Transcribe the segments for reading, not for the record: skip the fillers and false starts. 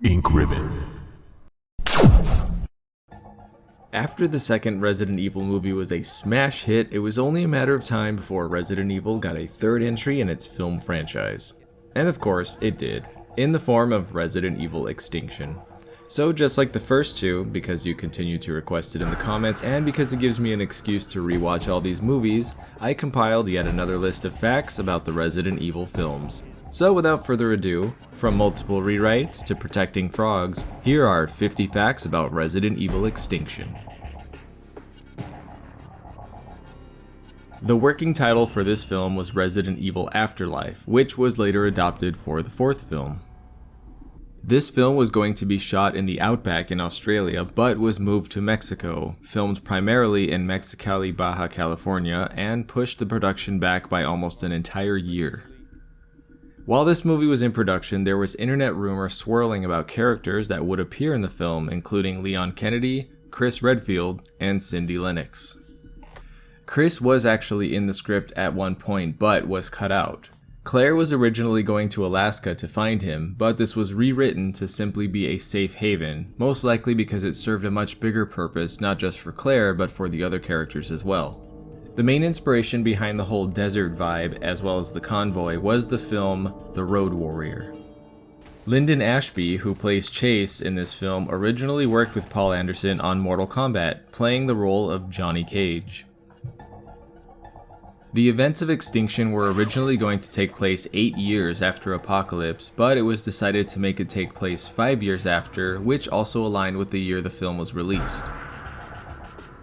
Ink Ribbon. After the second Resident Evil movie was a smash hit, it was only a matter of time before Resident Evil got a third entry in its film franchise. And of course, it did, in the form of Resident Evil Extinction. So just like the first two, because you continue to request it in the comments and because it gives me an excuse to rewatch all these movies, I compiled yet another list of facts about the Resident Evil films. So without further ado, from multiple rewrites to protecting frogs, here are 50 facts about Resident Evil Extinction. The working title for this film was Resident Evil Afterlife, which was later adopted for the fourth film. This film was going to be shot in the Outback in Australia, but was moved to Mexico, filmed primarily in Mexicali, Baja California, and pushed the production back by almost an entire year. While this movie was in production, there was internet rumor swirling about characters that would appear in the film, including Leon Kennedy, Chris Redfield, and Cindy Lennox. Chris was actually in the script at one point, but was cut out. Claire was originally going to Alaska to find him, but this was rewritten to simply be a safe haven, most likely because it served a much bigger purpose not just for Claire, but for the other characters as well. The main inspiration behind the whole desert vibe, as well as the convoy, was the film The Road Warrior. Lyndon Ashby, who plays Chase in this film, originally worked with Paul Anderson on Mortal Kombat, playing the role of Johnny Cage. The events of Extinction were originally going to take place 8 years after Apocalypse, but it was decided to make it take place 5 years after, which also aligned with the year the film was released.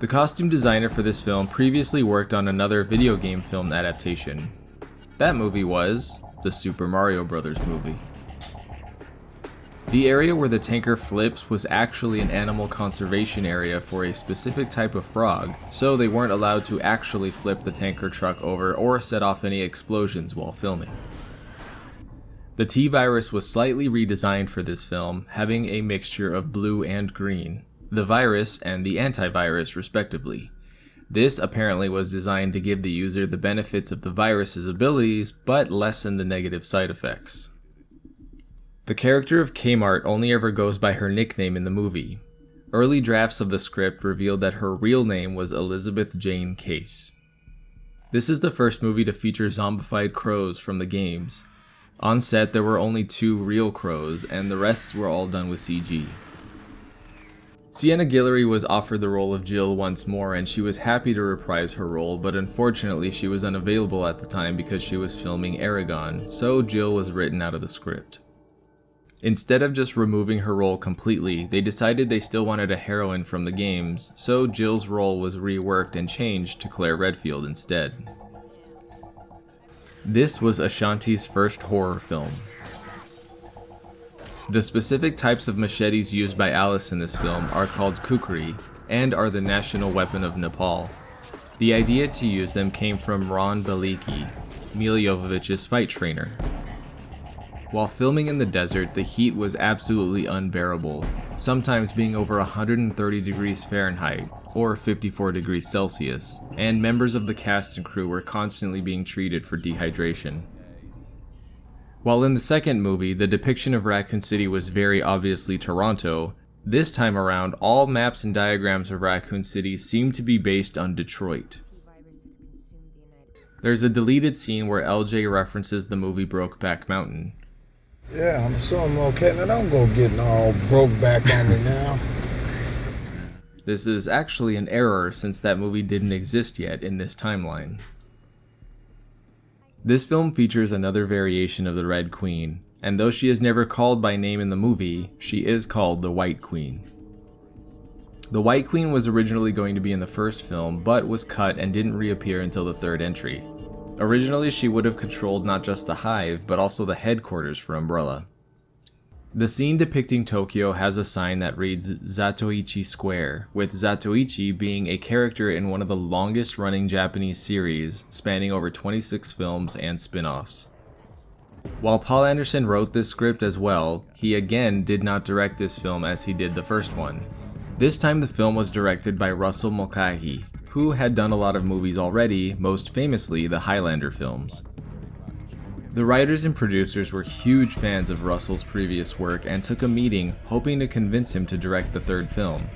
The costume designer for this film previously worked on another video game film adaptation. That movie was the Super Mario Bros. Movie. The area where the tanker flips was actually an animal conservation area for a specific type of frog, so they weren't allowed to actually flip the tanker truck over or set off any explosions while filming. The T-Virus was slightly redesigned for this film, having a mixture of blue and green, the virus and the antivirus respectively. This apparently was designed to give the user the benefits of the virus's abilities, but lessen the negative side effects. The character of Kmart only ever goes by her nickname in the movie. Early drafts of the script revealed that her real name was Elizabeth Jane Case. This is the first movie to feature zombified crows from the games. On set there were only 2 real crows, and the rest were all done with CG. Sienna Guillory was offered the role of Jill once more, and she was happy to reprise her role, but unfortunately she was unavailable at the time because she was filming Aragon, so Jill was written out of the script. Instead of just removing her role completely, they decided they still wanted a heroine from the games, so Jill's role was reworked and changed to Claire Redfield instead. This was Ashanti's first horror film. The specific types of machetes used by Alice in this film are called kukri, and are the national weapon of Nepal. The idea to use them came from Ron Baliki, Milla Jovovich's fight trainer. While filming in the desert, the heat was absolutely unbearable, sometimes being over 130 degrees Fahrenheit, or 54 degrees Celsius, and members of the cast and crew were constantly being treated for dehydration. While in the second movie, the depiction of Raccoon City was very obviously Toronto, this time around all maps and diagrams of Raccoon City seem to be based on Detroit. There's a deleted scene where LJ references the movie Brokeback Mountain. Yeah, I'm sure I'm okay. Now don't go getting all broke back on me now. This is actually an error since that movie didn't exist yet in this timeline. This film features another variation of the Red Queen, and though she is never called by name in the movie, she is called the White Queen. The White Queen was originally going to be in the first film, but was cut and didn't reappear until the third entry. Originally, she would have controlled not just the Hive, but also the headquarters for Umbrella. The scene depicting Tokyo has a sign that reads Zatoichi Square, with Zatoichi being a character in one of the longest running Japanese series, spanning over 26 films and spin-offs. While Paul Anderson wrote this script as well, he again did not direct this film as he did the first one. This time the film was directed by Russell Mulcahy, who had done a lot of movies already, most famously the Highlander films. The writers and producers were huge fans of Russell's previous work and took a meeting hoping to convince him to direct the third film.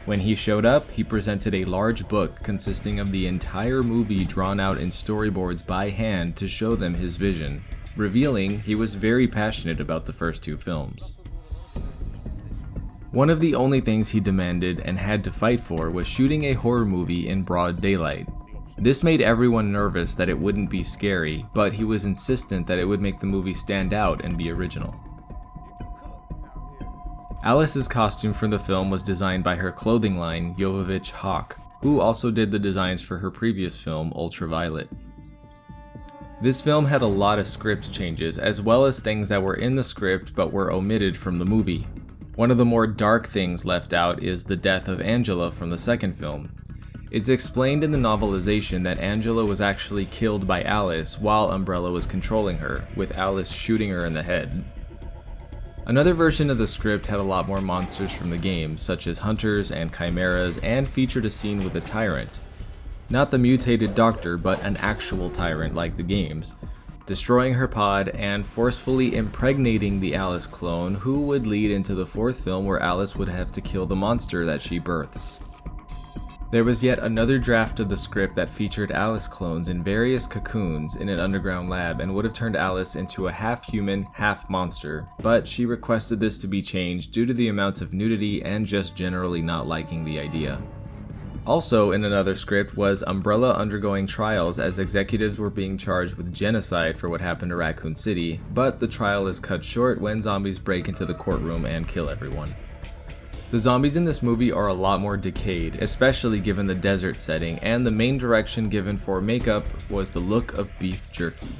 When he showed up, he presented a large book consisting of the entire movie drawn out in storyboards by hand to show them his vision, revealing he was very passionate about the first two films. One of the only things he demanded and had to fight for was shooting a horror movie in broad daylight. This made everyone nervous that it wouldn't be scary, but he was insistent that it would make the movie stand out and be original. Alice's costume for the film was designed by her clothing line, Jovovich Hawk, who also did the designs for her previous film, Ultraviolet. This film had a lot of script changes, as well as things that were in the script but were omitted from the movie. One of the more dark things left out is the death of Angela from the second film. It's explained in the novelization that Angela was actually killed by Alice while Umbrella was controlling her, with Alice shooting her in the head. Another version of the script had a lot more monsters from the game, such as hunters and chimeras, and featured a scene with a tyrant. Not the mutated doctor, but an actual tyrant like the games, destroying her pod and forcefully impregnating the Alice clone, who would lead into the fourth film where Alice would have to kill the monster that she births. There was yet another draft of the script that featured Alice clones in various cocoons in an underground lab and would have turned Alice into a half-human, half-monster, but she requested this to be changed due to the amount of nudity and just generally not liking the idea. Also in another script was Umbrella undergoing trials as executives were being charged with genocide for what happened to Raccoon City, but the trial is cut short when zombies break into the courtroom and kill everyone. The zombies in this movie are a lot more decayed, especially given the desert setting, and the main direction given for makeup was the look of beef jerky.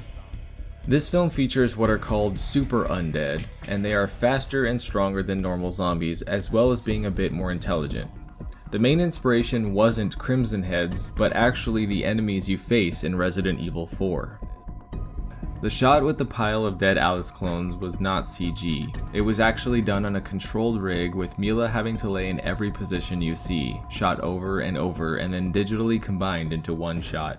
This film features what are called super undead, and they are faster and stronger than normal zombies, as well as being a bit more intelligent. The main inspiration wasn't Crimson Heads, but actually the enemies you face in Resident Evil 4. The shot with the pile of dead Alice clones was not CG. It was actually done on a controlled rig with Mila having to lay in every position you see, shot over and over, and then digitally combined into one shot.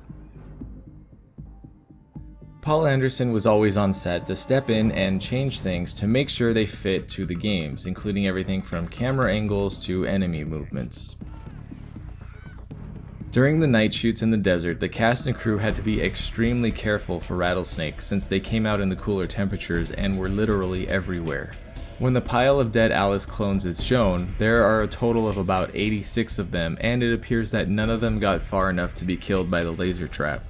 Paul Anderson was always on set to step in and change things to make sure they fit to the games, including everything from camera angles to enemy movements. During the night shoots in the desert, the cast and crew had to be extremely careful for rattlesnakes since they came out in the cooler temperatures and were literally everywhere. When the pile of dead Alice clones is shown, there are a total of about 86 of them, and it appears that none of them got far enough to be killed by the laser trap.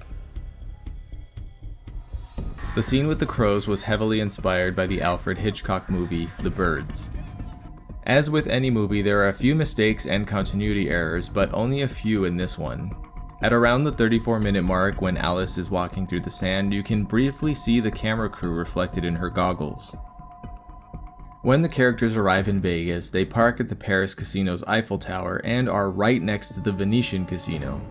The scene with the crows was heavily inspired by the Alfred Hitchcock movie, The Birds. As with any movie, there are a few mistakes and continuity errors, but only a few in this one. At around the 34-minute mark when Alice is walking through the sand, you can briefly see the camera crew reflected in her goggles. When the characters arrive in Vegas, they park at the Paris Casino's Eiffel Tower and are right next to the Venetian Casino.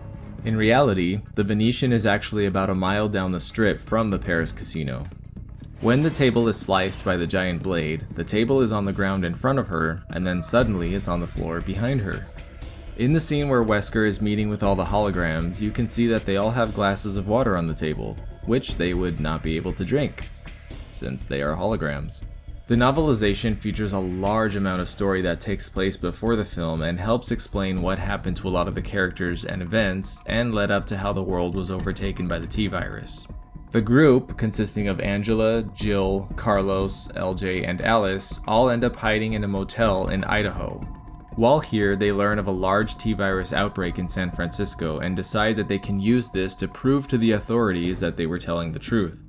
In reality, the Venetian is actually about a mile down the strip from the Paris Casino. When the table is sliced by the giant blade, the table is on the ground in front of her, and then suddenly it's on the floor behind her. In the scene where Wesker is meeting with all the holograms, you can see that they all have glasses of water on the table, which they would not be able to drink, since they are holograms. The novelization features a large amount of story that takes place before the film and helps explain what happened to a lot of the characters and events, and led up to how the world was overtaken by the T-Virus. The group, consisting of Angela, Jill, Carlos, LJ, and Alice, all end up hiding in a motel in Idaho. While here, they learn of a large T-Virus outbreak in San Francisco and decide that they can use this to prove to the authorities that they were telling the truth.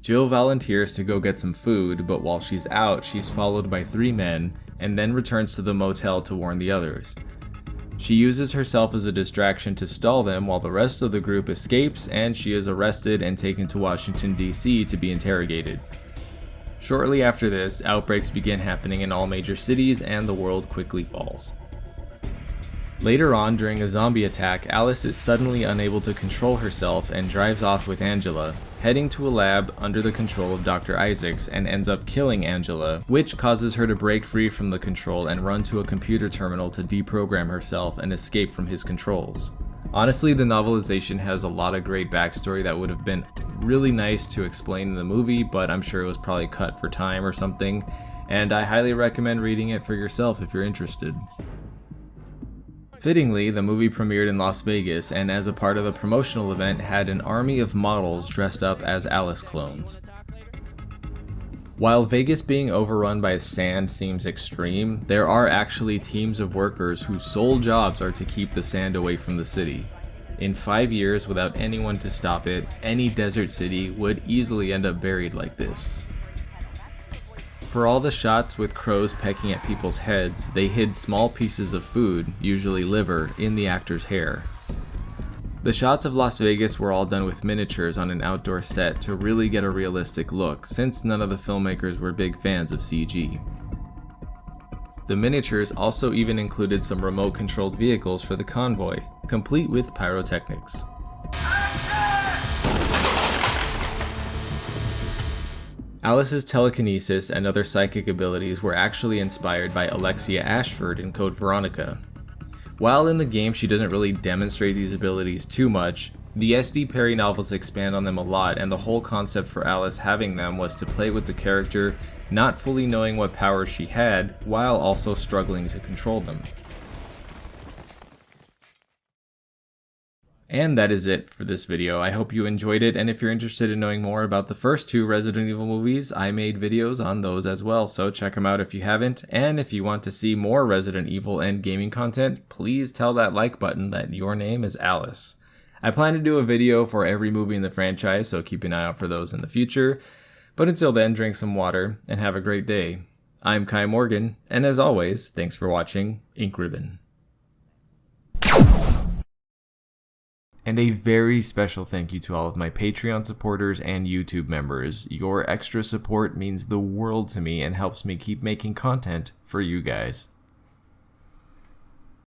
Jill volunteers to go get some food, but while she's out, she's followed by 3 men and then returns to the motel to warn the others. She uses herself as a distraction to stall them while the rest of the group escapes, and she is arrested and taken to Washington, D.C. to be interrogated. Shortly after this, outbreaks begin happening in all major cities and the world quickly falls. Later on, during a zombie attack, Alice is suddenly unable to control herself and drives off with Angela, heading to a lab under the control of Dr. Isaacs, and ends up killing Angela, which causes her to break free from the control and run to a computer terminal to deprogram herself and escape from his controls. Honestly, the novelization has a lot of great backstory that would have been really nice to explain in the movie, but I'm sure it was probably cut for time or something, and I highly recommend reading it for yourself if you're interested. Fittingly, the movie premiered in Las Vegas, and as a part of the promotional event had an army of models dressed up as Alice clones. While Vegas being overrun by sand seems extreme, there are actually teams of workers whose sole jobs are to keep the sand away from the city. In 5 years, without anyone to stop it, any desert city would easily end up buried like this. For all the shots with crows pecking at people's heads, they hid small pieces of food, usually liver, in the actor's hair. The shots of Las Vegas were all done with miniatures on an outdoor set to really get a realistic look, since none of the filmmakers were big fans of CG. The miniatures also even included some remote-controlled vehicles for the convoy, complete with pyrotechnics. Alice's telekinesis and other psychic abilities were actually inspired by Alexia Ashford in Code Veronica. While in the game she doesn't really demonstrate these abilities too much, the S.D. Perry novels expand on them a lot, and the whole concept for Alice having them was to play with the character, not fully knowing what powers she had, while also struggling to control them. And that is it for this video. I hope you enjoyed it, and if you're interested in knowing more about the first 2 Resident Evil movies, I made videos on those as well, so check them out if you haven't. And if you want to see more Resident Evil and gaming content, please tell that like button that your name is Alice. I plan to do a video for every movie in the franchise, so keep an eye out for those in the future. But until then, drink some water, and have a great day. I'm Kai Morgan, and as always, thanks for watching Ink Ribbon. And a very special thank you to all of my Patreon supporters and YouTube members. Your extra support means the world to me and helps me keep making content for you guys.